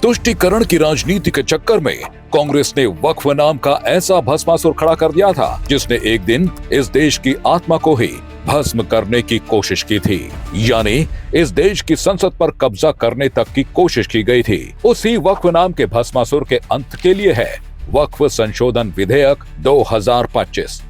तुष्टीकरण की राजनीति के चक्कर में कांग्रेस ने वक्फ नाम का ऐसा भस्मासुर खड़ा कर दिया था जिसने एक दिन इस देश की आत्मा को ही भस्म करने की कोशिश की थी। यानी इस देश की संसद पर कब्जा करने तक की कोशिश की गई थी। उसी वक्फ नाम के भस्मासुर के अंत के लिए है वक्फ संशोधन विधेयक 2025।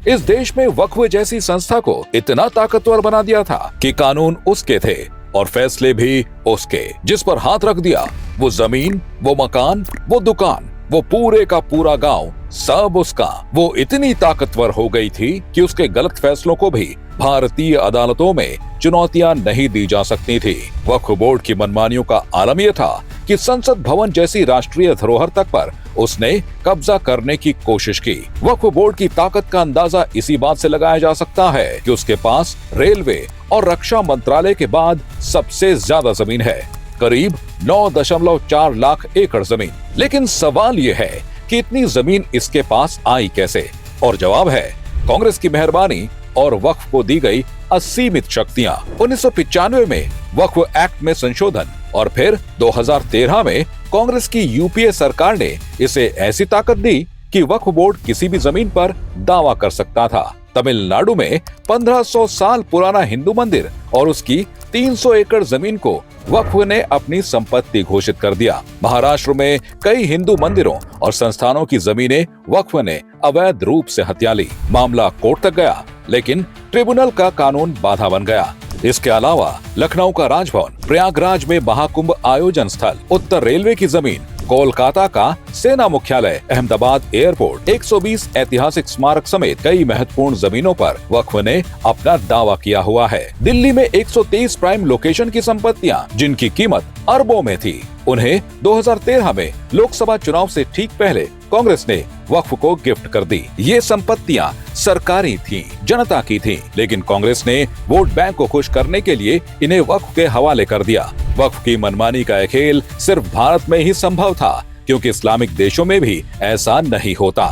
इस देश में वक्फ जैसी संस्था को इतना ताकतवर बना दिया था कि कानून उसके थे और फैसले भी उसके। जिस पर हाथ रख दिया वो जमीन, वो मकान, वो दुकान, वो पूरे का पूरा गांव सब उसका। वो इतनी ताकतवर हो गई थी कि उसके गलत फैसलों को भी भारतीय अदालतों में चुनौतियां नहीं दी जा सकती थी। वक्फ बोर्ड की मनमानियों का आलम यह था कि संसद भवन जैसी राष्ट्रीय धरोहर तक पर उसने कब्जा करने की कोशिश की। वक्फ बोर्ड की ताकत का अंदाजा इसी बात से लगाया जा सकता है कि उसके पास रेलवे और रक्षा मंत्रालय के बाद सबसे ज्यादा जमीन है, करीब 9.4 लाख एकड़ जमीन। लेकिन सवाल ये है कि इतनी जमीन इसके पास आई कैसे? और जवाब है कांग्रेस की मेहरबानी और वक्फ को दी गई असीमित शक्तियां। 1995 में वक्फ एक्ट में संशोधन और फिर 2013 में कांग्रेस की यूपीए सरकार ने इसे ऐसी ताकत दी कि वक्फ बोर्ड किसी भी जमीन पर दावा कर सकता था। तमिलनाडु में 1500 साल पुराना हिंदू मंदिर और उसकी 300 एकड़ जमीन को वक्फ ने अपनी संपत्ति घोषित कर दिया। महाराष्ट्र में कई हिंदू मंदिरों और संस्थानों की जमीनें वक्फ ने अवैध रूप से हथिया ली। मामला कोर्ट तक गया, लेकिन ट्रिब्यूनल का कानून बाधा बन गया। इसके अलावा लखनऊ का राजभवन, प्रयागराज में महाकुंभ आयोजन स्थल, उत्तर रेलवे की जमीन, कोलकाता का सेना मुख्यालय, अहमदाबाद एयरपोर्ट, 120 ऐतिहासिक स्मारक समेत कई महत्वपूर्ण जमीनों पर वक्फ ने अपना दावा किया हुआ है। दिल्ली में 123 प्राइम लोकेशन की संपत्तियां जिनकी कीमत अरबों में थी, उन्हें 2013 में लोकसभा चुनाव से ठीक पहले कांग्रेस ने वक्फ को गिफ्ट कर दी। ये संपत्तियां सरकारी थीं, जनता की थीं, लेकिन कांग्रेस ने वोट बैंक को खुश करने के लिए इन्हें वक्फ के हवाले कर दिया। वक्फ की मनमानी का यह खेल सिर्फ भारत में ही संभव था, क्योंकि इस्लामिक देशों में भी ऐसा नहीं होता।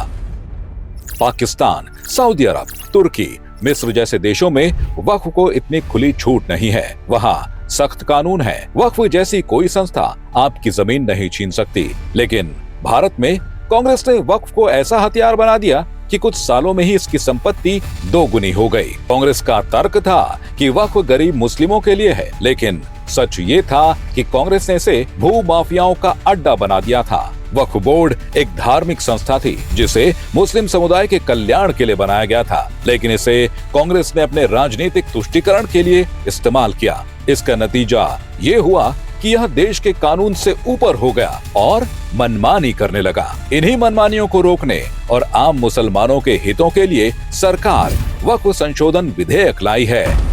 पाकिस्तान, सऊदी अरब, तुर्की, मिस्र जैसे देशों में वक्फ को इतनी खुली छूट नहीं है। वहाँ सख्त कानून है। वक्फ जैसी कोई संस्था आपकी जमीन नहीं छीन सकती। लेकिन भारत में कांग्रेस ने वक्फ को ऐसा हथियार बना दिया कि कुछ सालों में ही इसकी संपत्ति दोगुनी हो गई। कांग्रेस का तर्क था कि वक्फ गरीब मुस्लिमों के लिए है, लेकिन सच ये था कि कांग्रेस ने इसे भू माफियाओं का अड्डा बना दिया था। वक्फ बोर्ड एक धार्मिक संस्था थी जिसे मुस्लिम समुदाय के कल्याण के लिए बनाया गया था, लेकिन इसे कांग्रेस ने अपने राजनीतिक तुष्टीकरण के लिए इस्तेमाल किया। इसका नतीजा ये हुआ कि यह देश के कानून से ऊपर हो गया और मनमानी करने लगा। इन्हीं मनमानियों को रोकने और आम मुसलमानों के हितों के लिए सरकार वक्फ संशोधन विधेयक लाई है।